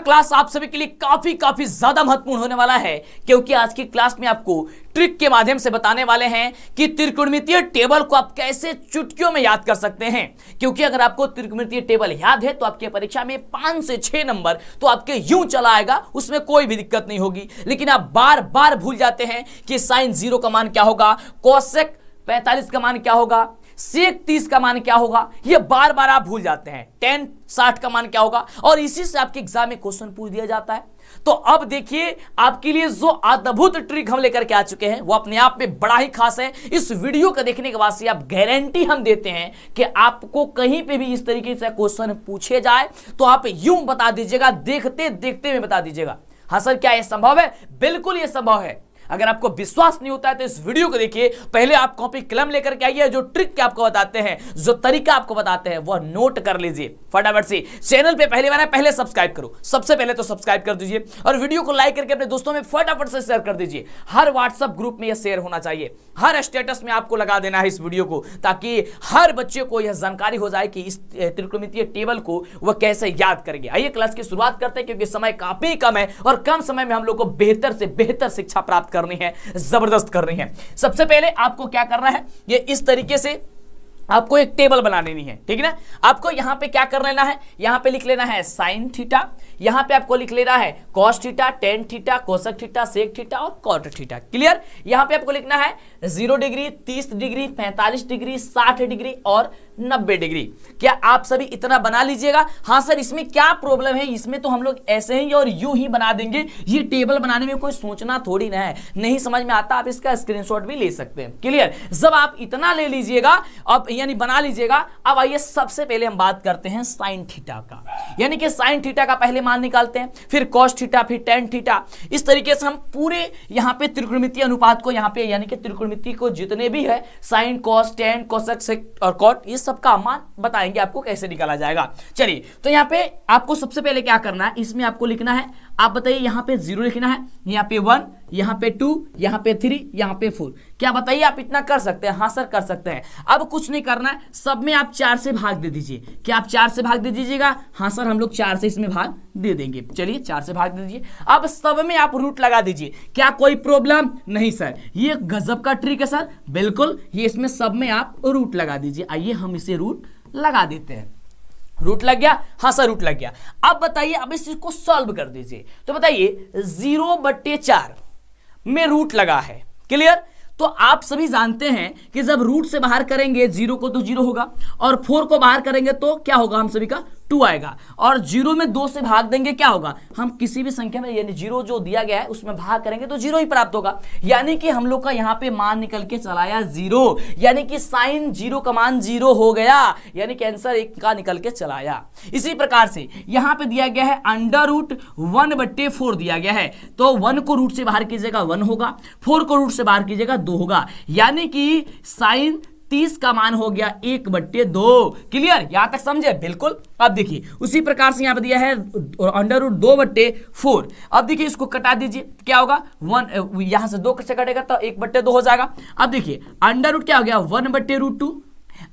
Class आप सभी के लिए काफी ज्यादा महत्वपूर्ण होने वाला है, क्योंकि आज की क्लास में आपको ट्रिक के माध्यम से बताने वाले हैं कि त्रिकोणमितीय टेबल को आप कैसे चुटकियों में याद कर सकते हैं। क्योंकि अगर आपको त्रिकोणमितीय टेबल याद है तो आपकी परीक्षा में 5 से 6 नंबर तो आपके यूं चला आएगा, उसमें कोई भी दिक्कत नहीं होगी। लेकिन आप बार बार भूल जाते हैं कि साइन 0 का मान क्या होगा, कोसेक 45 का मान क्या होगा, सेक 30 का मान क्या होगा, ये बार बार आप भूल जाते हैं। टेन 60 का मान क्या होगा, और इसी से आपके एग्जाम में क्वेश्चन पूछ दिया जाता है। तो अब देखिए आपके लिए जो अद्भुत ट्रिक हम लेकर के आ चुके हैं वो अपने आप में बड़ा ही खास है। इस वीडियो को देखने के बाद से आप गारंटी हम देते हैं कि आपको कहीं पे भी इस तरीके से क्वेश्चन पूछे जाए तो आप यूं बता दीजिएगा, देखते देखते में बता दीजिएगा। हाँ सर, क्या यह संभव है? बिल्कुल ये संभव है। अगर आपको विश्वास नहीं होता है तो इस वीडियो को देखिए, पहले आप कॉपी कलम लेकर के आइए, जो ट्रिक आपको बताते हैं, जो तरीका आपको बताते हैं वह नोट कर लीजिए फटाफट से। चैनल पे पहले बार पहले सब्सक्राइब करो, सबसे पहले तो सब्सक्राइब कर दीजिए और वीडियो को लाइक करके अपने दोस्तों में फटाफट से शेयर कर दीजिए। हर व्हाट्सएप ग्रुप में यह शेयर होना चाहिए, हर स्टेटस में आपको लगा देना है इस वीडियो को, ताकि हर बच्चे को यह जानकारी हो जाए कि इस त्रिकोणमितीय टेबल को वह कैसे याद करेंगे। आइए क्लास की शुरुआत करते हैं, क्योंकि समय काफी कम है और कम समय में हम लोग को बेहतर से बेहतर शिक्षा प्राप्त करनी है, जबरदस्त करनी है। सबसे पहले आपको क्या करना है, ये इस तरीके से आपको एक टेबल बना लेनी है, ठीक है ना। आपको यहां पे क्या कर लेना है, यहां पे लिख लेना है साइन थीटा, यहां पे आपको लिख लेना है cos theta, tan theta, cosec theta, sec theta और कॉट थीटा। क्लियर? यहां पे आपको लिखना है 0 डिग्री, 30 डिग्री, 45 डिग्री, 60 डिग्री और 90 डिग्री। क्या आप सभी इतना बना लीजिएगा? हाँ सर, इसमें क्या प्रॉब्लम है, इसमें तो हम लोग ऐसे ही और यूं ही बना देंगे। ये टेबल बनाने में कोई सोचना थोड़ी ना है, नहीं समझ में आता आप इसका स्क्रीनशॉट भी ले सकते हैं। क्लियर? जब आप इतना ले लीजिएगा, अब यानी बना लीजिएगा। अब आइए सबसे पहले हम बात करते हैं साइन थीटा का, यानी कि साइन थीटा का पहले मान निकालते हैं, फिर कॉस थीटा, फिर टेन थीटा। इस तरीके से हम पूरे यहाँ पे त्रिकोणमितीय अनुपात को यहाँ पे यानी कि त्रिकोणमिति को जितने भी है साइन, कॉस, टेन, कोसेक, सेक और कॉट, इस सब का मान बताएंगे आपको कैसे निकाला जाएगा। चलिए, तो यहाँ पे आपको सबसे पहले क्या करना है, इसमें आपको लिखना है, आप बताइए, यहाँ पे 0 लिखना है, यहाँ पे 1, यहाँ पे 2, यहाँ पे 3, यहाँ पे 4। क्या बताइए, आप इतना कर सकते हैं? हाँ सर, कर सकते हैं। अब कुछ नहीं करना है, सब में आप 4 से भाग दे दीजिए। क्या आप 4 से भाग दे दीजिएगा? हाँ सर, हम लोग 4 से इसमें भाग दे देंगे। चलिए 4 से भाग दे दीजिए। अब सब में आप रूट लगा दीजिए। क्या कोई प्रॉब्लम? नहीं सर, ये गजब का ट्रिक है सर। बिल्कुल, ये इसमें सब में आप रूट लगा दीजिए। आइए हम इसे रूट लगा देते हैं। रूट लग गया? हाँ सर, रूट लग गया। अब बताइए, अब इस चीज को सॉल्व कर दीजिए। तो बताइए 0/4 में रूट लगा है। क्लियर? तो आप सभी जानते हैं कि जब रूट से बाहर करेंगे 0 को तो 0 होगा, और 4 को बाहर करेंगे तो क्या होगा, हम सभी का 2 आएगा, और 0 में 2 से भाग देंगे क्या होगा, हम किसी भी संख्या में यानी 0 जो दिया गया है उसमें भाग करेंगे तो 0 ही प्राप्त होगा। यानी कि हम लोग का यहाँ पे मान निकल के चला आया 0, यानी कि साइन 0 का मान 0 हो गया, यानी कि आंसर 1 का निकल के चला आया। इसी प्रकार से यहाँ पे दिया गया है √1/4 दिया गया है, तो 1 को रूट से बाहर कीजिएगा 1 होगा, 4 को रूट से बाहर कीजिएगा 2 होगा, यानी कि साइन 30 का मान हो गया 1/2। क्लियर? यहां तक समझे? बिल्कुल। अब देखिए उसी प्रकार से यहां पर दिया है √2/4। अब देखिए इसको कटा दीजिए, क्या होगा, 1 यहां से 2 से कटेगा तो 1/2 हो जाएगा। अब देखिए √ क्या हो गया, 1/√2।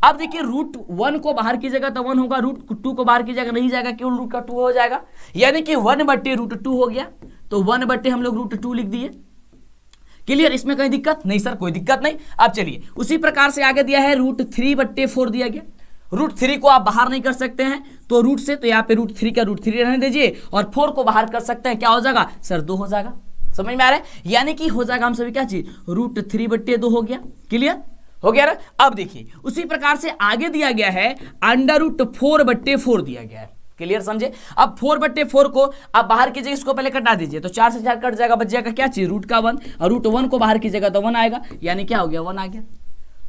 अब देखिए √1 को बाहर कीजिएगा तो 1 होगा, √2 को बाहर कीजिएगा नहीं जाएगा, केवल रूट का 2 हो जाएगा, यानी कि 1/√2 हो गया। तो 1 हम लोग √2 लिख दिए। क्लियर? इसमें कोई दिक्कत नहीं सर, कोई दिक्कत नहीं। अब चलिए उसी प्रकार से आगे दिया है √3/4 दिया गया। √3 को आप बाहर नहीं कर सकते हैं तो रूट से, तो यहाँ पे √3 का √3 रहने दीजिए, और 4 को बाहर कर सकते हैं, क्या हो जाएगा सर, 2 हो जाएगा। समझ में आ रहा है? यानी कि हो जाएगा हम सभी क्या चीज, √3/2 हो गया। क्लियर हो गया ना? अब देखिए उसी प्रकार से आगे दिया गया है √4/4 दिया गया है। क्लियर समझे? अब 4/4 को आप बाहर कीजिए, इसको पहले कटा दीजिए, तो 4 से 4 कट जाएगा, बच जाएगा क्या चीज, रूट का 1, और √1 को बाहर कीजिएगा तो 1 आएगा, यानी क्या हो गया, 1 आ गया।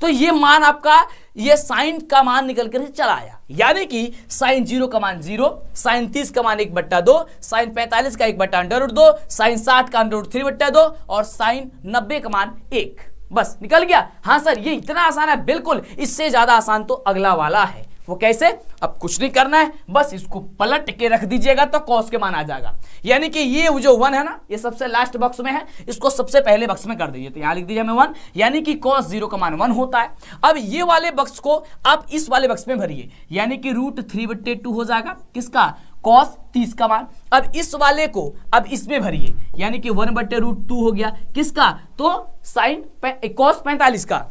तो ये मान आपका, ये साइन का मान निकल कर चला आया, यानी कि साइन 0 का मान 0, साइन 30 का मान 1/2, साइन 45 का 1/√2, साइन 60 का √3/2 और साइन 90 का मान 1। बस निकल गया। हाँ सर, ये इतना आसान है? बिल्कुल, इससे ज्यादा आसान तो अगला वाला है। वो कैसे? अब कुछ नहीं करना है, बस इसको पलट के रख दीजिएगा तो कॉस के मान आ जाएगा। यानी कि ये जो 1 है ना, ये सबसे लास्ट बॉक्स में है, इसको सबसे पहले बॉक्स में कर दीजिए। तो यहां लिख दीजिए हमें 1, यानी कि कॉस 0 का मान 1 होता है। अब ये वाले बॉक्स को आप इस वाले बॉक्स में भरिए, यानी कि √3/2 हो जाएगा, किसका, कॉस 30 का मान। अब इस वाले को अब इसमें भरिए, यानी कि 1/√2 हो गया किसका, तो साइन कॉस 45 का।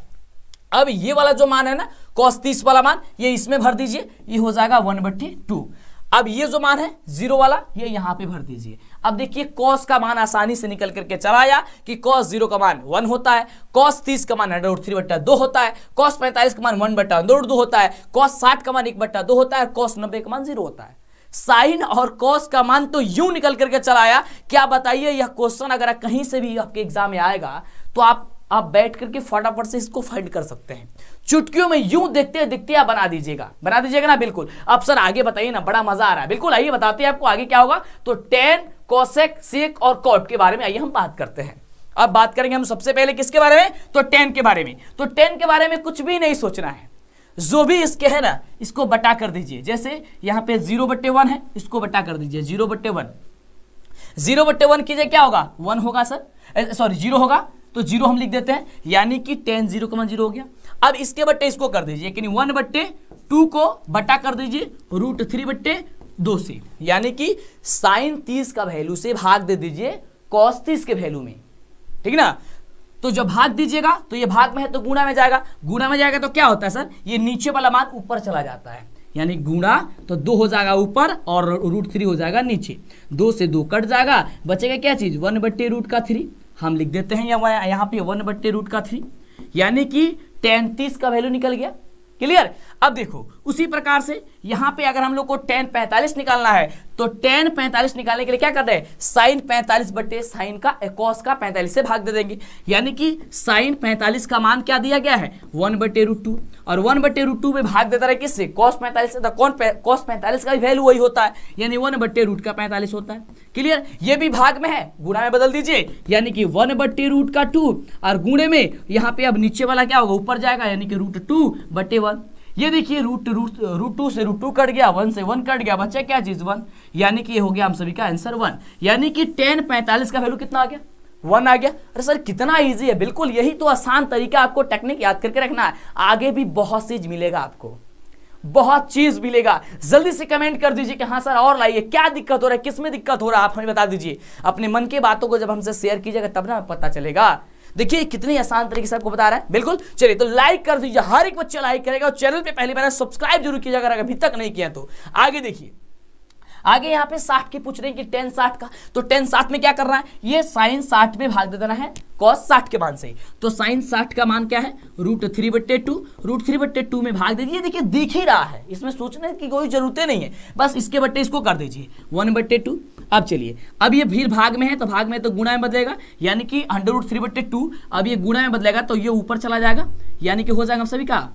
अब ये वाला जो मान है ना कॉस 30 वाला मान, ये इसमें भर दीजिए, ये हो जाएगा 1/2। अब ये जो मान है 0 वाला, ये यहां पे भर दीजिए। अब देखिए कॉस का मान आसानी से निकल करके चला आया कि कॉस 0 का मान 1 होता है, कॉस 30 का मान √3/2 होता है, कॉस 45 का मान 1/√2 होता है, कॉस 60 का मान 1/2 होता है, कॉस 90 का मान 0 होता है। साइन और कॉस का मान तो यूं निकल करके चला आया। क्या बताइए, यह क्वेश्चन अगर कहीं से भी आपके एग्जाम में आएगा तो आप बैठ करके फटाफट से इसको फाइंड कर सकते हैं। चुटकियों में यूं देखते देखते आप बना दीजिएगा ना। बिल्कुल। अब सर आगे बताइए ना, बड़ा मजा आ रहा है। बिल्कुल, आइए बताते हैं आपको आगे क्या होगा। तो टेन, कोसेक, सेक और कॉट के बारे में आइए हम बात करते हैं। अब बात करेंगे हम सबसे पहले किसके बारे में, तो टेन के बारे में। तो टेन के बारे में कुछ भी नहीं सोचना है, जो भी इसके है ना इसको बटा कर दीजिए। जैसे यहाँ पे 0/1 है, इसको बटा कर दीजिए 0/1। 0/1 कीजिए, क्या होगा 1 होगा सर, सॉरी 0 होगा, तो 0 हम लिख देते हैं, यानी कि tan 0 का मान 0 हो गया। अब इसके बट्टे इसको कर दीजिए, यानी 1/2 को बटा कर दीजिए √3/2 से, यानी कि साइन 30 का वैल्यू से भाग दे दीजिए कॉस 30 के वैल्यू में, ठीक ना। तो जब भाग दीजिएगा तो ये भाग में है तो गुणा में जाएगा, गुणा में जाएगा तो क्या होता है सर, ये नीचे वाला मान ऊपर चला जाता है, यानी गुणा तो 2 हो जाएगा ऊपर और √3 हो जाएगा नीचे। 2 से 2 कट जाएगा, बचेगा क्या चीज 1/√3। हम लिख देते हैं यहाँ पे 1/√3, यानी कि tan 30 का वैल्यू निकल गया। क्लियर। अब देखो उसी प्रकार से यहाँ पे अगर हम लोग को tan 45 निकालना है तो tan 45 निकालने के लिए क्या कर रहे हैं, साइन 45 बटे साइन का कॉस का 45 से भाग दे देंगे, यानी कि साइन 45 का मान क्या दिया गया है 1/√2 और 1/√2 में भाग देता है किससे, cos 45 से। cos 45 का भी वैल्यू वही होता है, यानी 1/√45 होता है। क्लियर। ये भी भाग में है, गुणा में बदल दीजिए, यानी कि 1/√2 और गुणे में यहाँ पे अब नीचे वाला क्या होगा ऊपर जाएगा, यानी कि √2/1। ये देखिए √2 से √2 कट गया, 1 से 1 कट गया, बच्चा क्या चीज 1, यानी कि ये हो गया हम सभी का आंसर 1, यानी कि tan 45 का वैल्यू कितना आ गया 1 आ गया। अरे सर कितना इजी है, बिल्कुल यही तो आसान तरीका, आपको टेक्निक याद करके रखना है, आगे भी बहुत चीज मिलेगा, आपको बहुत चीज मिलेगा। जल्दी से कमेंट कर दीजिए कि हाँ सर और लाइए, क्या दिक्कत हो रहा है, किस में दिक्कत हो रहा है, आप हमें बता दीजिए। अपने मन की बातों को जब हमसे शेयर कीजिएगा तब ना पता चलेगा। देखिए कितनी आसान तरीके से आपको बता रहा है। बिल्कुल। चलिए तो लाइक कर दीजिए, हर एक बच्चा लाइक करेगा, और चैनल पे पहली बार सब्सक्राइब जरूर कीजिएगा अगर अभी तक नहीं किया तो। आगे देखिए, आगे यहाँ पे 60 की पूछ रहे हैं कि tan 60 का, तो tan 60 में क्या कर रहा है, ये साइन 60 में भाग दे देना है cos 60 के मान से। तो साइन 60 का मान क्या है √3/2, √3/2 में भाग दीजिए। देखिए दिख ही रहा है, इसमें सोचने की कोई जरूरत नहीं है, बस इसके बट्टे इसको कर दीजिए 1/2। अब चलिए, अब ये फिर भाग में है तो भाग में तो गुणा में बदलेगा, यानी कि √3/2 अब ये गुणा में बदलेगा तो ये ऊपर चला जाएगा, यानी कि हो जाएगा हम सभी का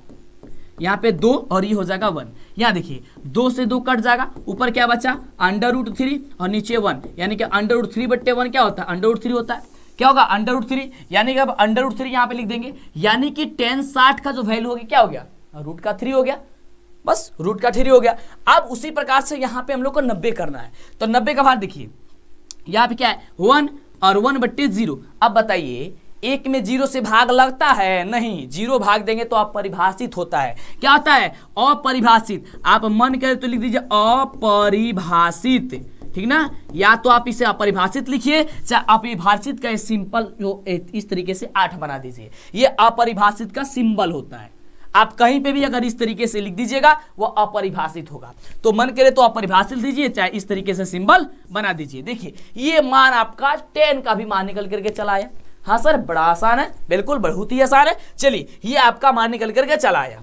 यहाँ पे 2 और ये हो जाएगा 1। यहाँ देखिए 2 से 2 कट जाएगा, ऊपर क्या बचा √3 और नीचे 1, यानी कि √3/1 क्या होता है √3 होता है, क्या होगा √3, यानी कि अब √3 यहाँ पे लिख देंगे, यानी कि tan 60 का जो वैल्यू हो गया क्या हो गया √3 हो गया, बस √3 हो गया। अब उसी प्रकार से यहाँ पे हम लोग को 90 करना है, तो 90 का भाग देखिए यहाँ पे क्या है 1 और 1/0। अब बताइए एक में 0 से भाग लगता है, नहीं, 0 भाग देंगे तो अपरिभाषित होता है। क्या होता है अपरिभाषित, आप मन करें तो लिख दीजिए अपरिभाषित, ठीक ना, या तो आप इसे अपरिभाषित लिखिए, चाहे अपरिभाषित का सिंपल जो इस तरीके से 8 बना दीजिए, ये अपरिभाषित का सिंबल होता है। आप कहीं पे भी अगर इस तरीके से लिख दीजिएगा वो अपरिभाषित होगा, तो मन करे तो अपरिभाषित लीजिए, चाहे इस तरीके से सिंबल बना दीजिए। देखिए ये मान आपका tan का भी मान निकल करके चला आया। हाँ सर बड़ा आसान है, बिल्कुल बहुत ही आसान है। चलिए ये आपका मान निकल करके चला आया,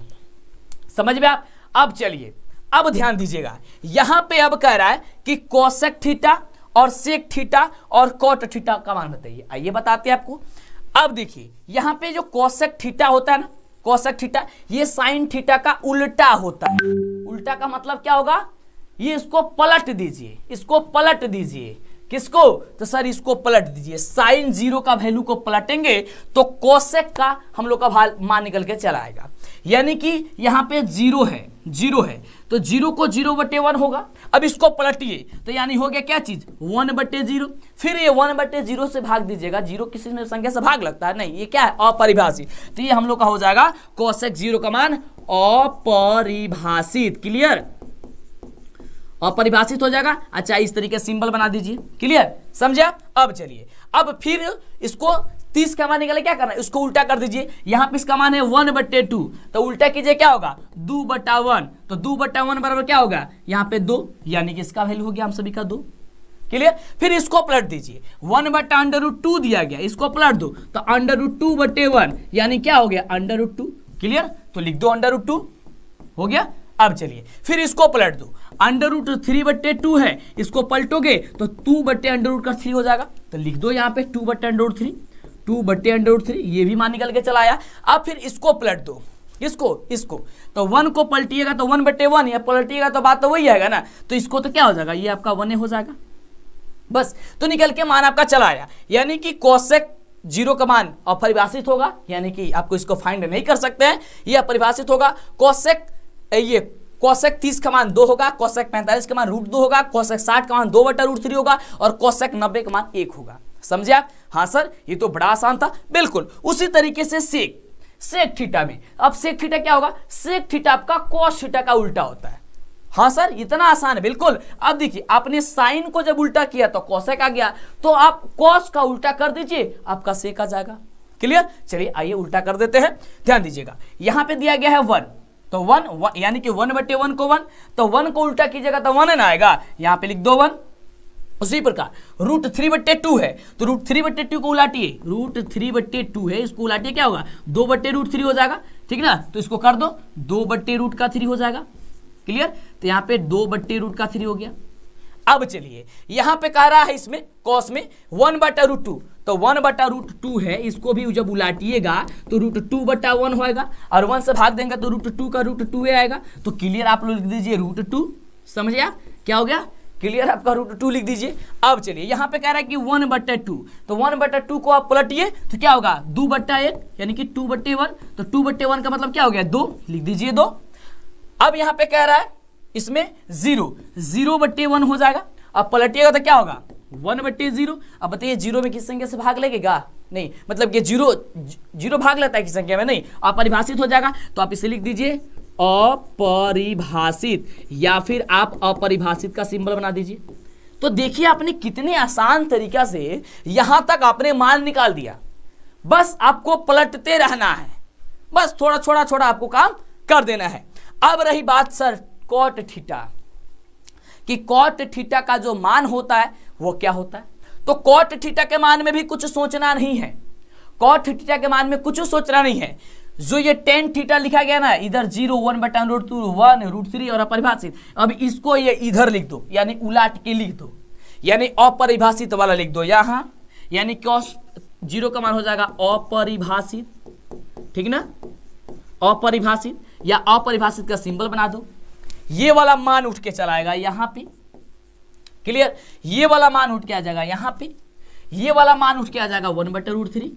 समझ में आप। अब चलिए अब ध्यान दीजिएगा, यहां पे अब कह रहा है कि कोसेक थीटा और सेक थीटा और कॉट थीटा का मान बताइए। आइए बताते हैं आपको। अब देखिए यहां पे जो कोसेक थीटा होता है ना, कोसेक थीटा ये साइन थीटा का उल्टा होता है। उल्टा का मतलब क्या होगा, ये इसको पलट दीजिए, इसको पलट दीजिए, किसको, तो सर इसको पलट दीजिए, साइन 0 का वैल्यू को पलटेंगे तो कोसेक का हम लोग का मान निकल के चला आएगा, यानी कि यहाँ पे 0 है, 0 है तो 0 को 0/1 होगा। अब इसको पलटिए तो यानी हो गया क्या चीज 1/0, फिर ये 1/0 से भाग दीजिएगा, 0 किसी संख्या से भाग लगता है, नहीं ये क्या है अपरिभाषित, तो ये हम लोग का हो जाएगा कोसेक 0 का मान अपरिभाषित। क्लियर, अपरिभाषित हो जाएगा। अच्छा, इस तरीके से सिंबल बना दीजिए, क्लियर, समझे आप। अब चलिए, अब फिर इसको 30 का मान निकाले, क्या करना है, इसको उल्टा कर दीजिए। यहाँ पे इसका मान है 1/2, तो उल्टा कीजिए, क्या होगा 2/1, तो 2/1 बराबर क्या होगा यहाँ पे 2, यानी कि इसका वैल्यू हो गया हम सभी का 2, क्लियर। फिर इसको पलट दीजिए, 1/√2 दिया गया, इसको पलट दो तो √2/1 यानी क्या हो गया √2, क्लियर। तो लिख दो √2 हो गया। अब चलिए फिर इसको पलट दो, √3/2 है, इसको पलटोगे तो 2/√3 हो जाएगा, तो लिख दो यहाँ पे 2/√3, 2/√3, ये भी मान निकल के चला आया। अब फिर इसको पलट दो, इसको तो 1 को पलटिएगा तो 1/1, या पलटिएगा तो बात तो वही आएगा ना, तो इसको तो क्या हो जाएगा, ये आपका 1 हो जाएगा बस। तो निकल के मान आपका चला आया, यानी कि कोसेक 0 का मान अपरिभाषित होगा, यानी कि आपको इसको फाइंड नहीं कर सकते हैं, ये अपरिभाषित होगा। कोसेक 30 का मान 2 होगा, कोसेक 45 का मान √2 होगा, कोसेक 60 का मान 2/√3 होगा, और कोसेक 90 का मान 1 होगा। समझे आप। हाँ सर, ये तो बड़ा आसान था। बिल्कुल उसी तरीके से सेक थीटा में, अब सेक थीटा क्या होगा, सेक थीटा आपका कॉस थीटा का उल्टा होता है। हाँ सर, इतना आसान है, बिल्कुल। अब देखिए, आपने साइन को जब उल्टा किया तो कोसेक आ गया, तो आप कॉस का उल्टा कर दीजिए, आपका सेक आ जाएगा, क्लियर। चलिए आइए उल्टा कर देते हैं, ध्यान दीजिएगा। यहां पे दिया गया है 1, तो 1 यानी कि 1/1 को 1, तो 1 को उल्टा कीजिएगा तो 1 ना आएगा, यहां पे लिख दो 1। उसी प्रकार √3/2 है, तो √3/2 को उलाटिए, √3/2 है, इसको उलाटिए, क्या होगा 2/√3 हो जाएगा, ठीक ना। तो इसको कर दो 2/√3 हो जाएगा, क्लियर। तो यहाँ पे 2/√3 हो गया। अब चलिए यहाँ पे कह रहा है इसमें कॉस में 1/√2, तो 1/√2 है, इसको भी जब उलाटिएगा तो √2/1 होएगा, और 1 से भाग देंगे तो √2 का √2 आएगा, तो क्लियर आप लोग लिख दीजिए √2, समझे आप, क्या हो गया, क्लियर, आपका √2 लिख दीजिए। अब चलिए यहाँ पे कह रहा है कि 1/2, तो 1/2 को आप पलटिए तो क्या होगा 2/1, यानी कि 2/1, तो 2/1 का मतलब क्या हो गया 2, लिख दीजिए 2। अब यहाँ पे कह रहा है इसमें 0/1 हो जाएगा, अब पलटिएगा तो क्या होगा 1/0। अब बताइए 0 में किस संख्या से भाग लगेगा, नहीं, मतलब ये 0 भाग लेता है किस संख्या में, नहीं, अपरिभाषित हो जाएगा, तो आप इसे लिख दीजिए अपरिभाषित, या फिर आप अपरिभाषित का सिंबल बना दीजिए। तो देखिए आपने कितने आसान तरीका से यहां तक आपने मान निकाल दिया, बस आपको पलटते रहना है, बस थोड़ा छोड़ा आपको काम कर देना है। अब रही बात सर कॉट थीटा, कि कॉट थीटा का जो मान होता है वो क्या होता है, तो कॉट थीटा के मान में भी कुछ सोचना नहीं है, कॉट थीटा के मान में कुछ सोचना नहीं है। जो ये tan थीटा लिखा गया ना, इधर 0, 1/√2, 1, √3 और अपरिभाषित, अब इसको ये इधर लिख दो, यानी उलाट के लिख दो, यानी अपरिभाषित वाला लिख दो यहाँ, यानी cos 0 का मान हो जाएगा अपरिभाषित, ठीक ना, अपरिभाषित, या अपरिभाषित का सिंबल बना दो, ये वाला मान उठ के चलाएगा यहाँ पे, क्लियर, ये वाला मान उठ के आ जाएगा यहाँ पे, ये वाला मान उठ के आ जाएगा 1/√3,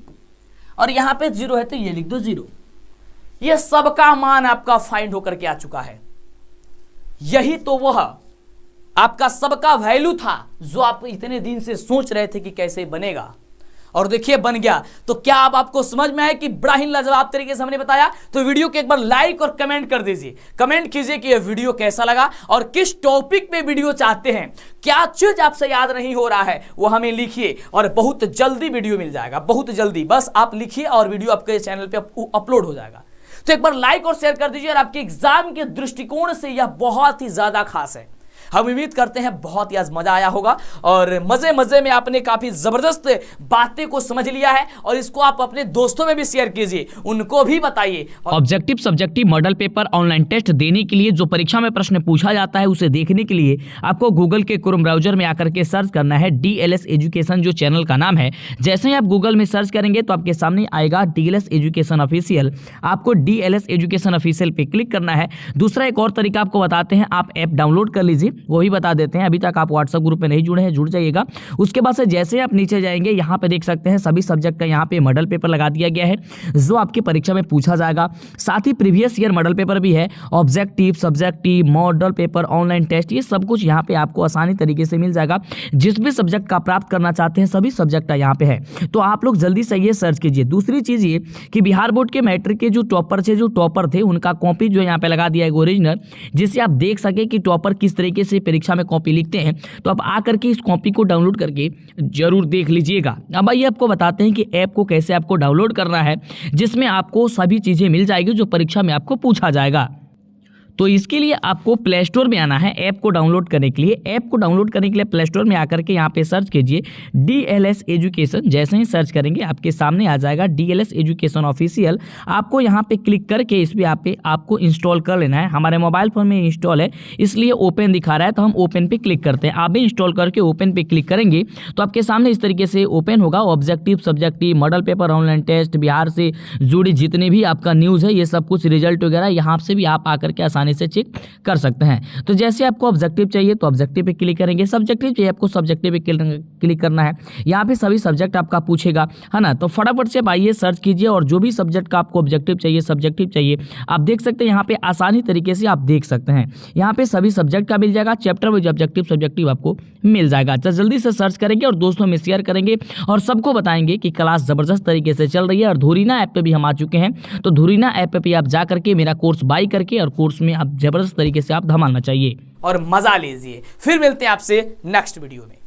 और यहाँ पे 0 है तो ये लिख दो 0। ये सबका मान आपका फाइंड होकर के आ चुका है। यही तो वह आपका सबका वैल्यू था जो आप इतने दिन से सोच रहे थे कि कैसे बनेगा, और देखिए बन गया। तो क्या अब आपको समझ में आया कि बड़ा ही लाजवाब तरीके से हमने बताया। तो वीडियो को एक बार लाइक और कमेंट कर दीजिए, कमेंट कीजिए कि यह वीडियो कैसा लगा और किस टॉपिक पे वीडियो चाहते हैं, क्या चीज आपसे याद नहीं हो रहा है वो हमें लिखिए, और बहुत जल्दी वीडियो मिल जाएगा, बहुत जल्दी, बस आप लिखिए और वीडियो आपके चैनल पे अपलोड हो जाएगा। तो एक बार लाइक और शेयर कर दीजिए, और आपके एग्जाम के दृष्टिकोण से यह बहुत ही ज्यादा खास है। हम उम्मीद करते हैं बहुत ही आज मजा आया होगा, और मजे मजे में आपने काफी जबरदस्त बातें को समझ लिया है, और इसको आप अपने दोस्तों में भी शेयर कीजिए, उनको भी बताइए। Objective subjective model paper online test देने के लिए जो परीक्षा में प्रश्न पूछा जाता है उसे देखने के लिए आपको गूगल के क्रोम ब्राउजर में आकर के सर्च करना है DLS एजुकेशन, जो चैनल का नाम है। जैसे ही आप गूगल में सर्च करेंगे तो आपके सामने आएगा DLS एजुकेशन ऑफिशियल, आपको DLS एजुकेशन ऑफिशियल पे क्लिक करना है। दूसरा एक और तरीका आपको बताते हैं, आप ऐप डाउनलोड कर लीजिए, वो भी बता देते हैं। अभी तक आप व्हाट्सएप ग्रुप में नहीं जुड़े हैं, जुड़ जाइएगा। उसके बाद से जैसे आप नीचे जाएंगे, यहाँ पे देख सकते हैं सभी सब्जेक्ट का यहाँ पे मॉडल पेपर लगा दिया गया है जो आपकी परीक्षा में पूछा जाएगा। साथ ही प्रीवियस ईयर मॉडल पेपर भी है, objective, subjective, model paper, online test, ये सब कुछ यहाँ पे आपको आसानी तरीके से मिल जाएगा। जिस भी सब्जेक्ट का प्राप्त करना चाहते हैं सभी सब्जेक्ट यहाँ पे है, तो आप लोग जल्दी से ये सर्च कीजिए। दूसरी चीज ये कि बिहार बोर्ड के मैट्रिक के जो टॉपर थे उनका कॉपी जो यहाँ पे लगा दिया है ओरिजिनल, जिससे आप देख सके कि टॉपर किस तरीके से परीक्षा में कॉपी लिखते हैं, तो आप आकर के इस कॉपी को डाउनलोड करके जरूर देख लीजिएगा। अब आइए आपको बताते हैं कि ऐप को कैसे आपको डाउनलोड करना है, जिसमें आपको सभी चीज़ें मिल जाएगी जो परीक्षा में आपको पूछा जाएगा। तो इसके लिए आपको प्ले स्टोर में आना है ऐप को डाउनलोड करने के लिए। ऐप को डाउनलोड करने के लिए प्ले स्टोर में आकर के यहाँ पे सर्च कीजिए DLS एजुकेशन। जैसे ही सर्च करेंगे आपके सामने आ जाएगा DLS एजुकेशन ऑफिशियल। आपको यहाँ पे क्लिक करके इस पे आपको इंस्टॉल कर लेना है। हमारे मोबाइल फोन में इंस्टॉल है इसलिए ओपन दिखा रहा है, तो हम ओपन पे क्लिक करते हैं। आप भी इंस्टॉल करके ओपन पे क्लिक करेंगे तो आपके सामने इस तरीके से ओपन होगा। Objective, subjective, model paper, online test, Bihar से जुड़ी जितने भी आपका न्यूज़ है, ये सब कुछ रिजल्ट वगैरह यहाँ से भी आप आकर के आसानी से चेक कर सकते हैं। तो जैसे आपको ऑब्जेक्टिव चाहिए तो ऑब्जेक्टिव पे क्लिक करेंगे, सब्जेक्टिव चाहिए आपको सब्जेक्टिव पे क्लिक करना है। यहाँ पे सभी सब्जेक्ट आपका पूछेगा, है ना। तो फटाफट से आइए सर्च कीजिए और जो भी सब्जेक्ट का आपको ऑब्जेक्टिव चाहिए, सब्जेक्टिव चाहिए, आप देख सकते हैं यहाँ पे आसानी तरीके से आप देख सकते हैं। यहाँ पे सभी सब्जेक्ट का मिल जाएगा, चैप्टर वाइज ऑब्जेक्टिव सब्जेक्टिव आपको मिल जाएगा। तो जल्दी से सर्च करेंगे और दोस्तों में शेयर करेंगे और सबको बताएंगे कि क्लास जबरदस्त तरीके से चल रही है। और धुरीना ऐप पे भी हम आ चुके हैं, तो धुरीना ऐप पे आप जा करके मेरा कोर्स बाय करके और कोर्स में आप जबरदस्त तरीके से आप धमालना चाहिए और मजा लीजिए। फिर मिलते हैं आपसे नेक्स्ट वीडियो में।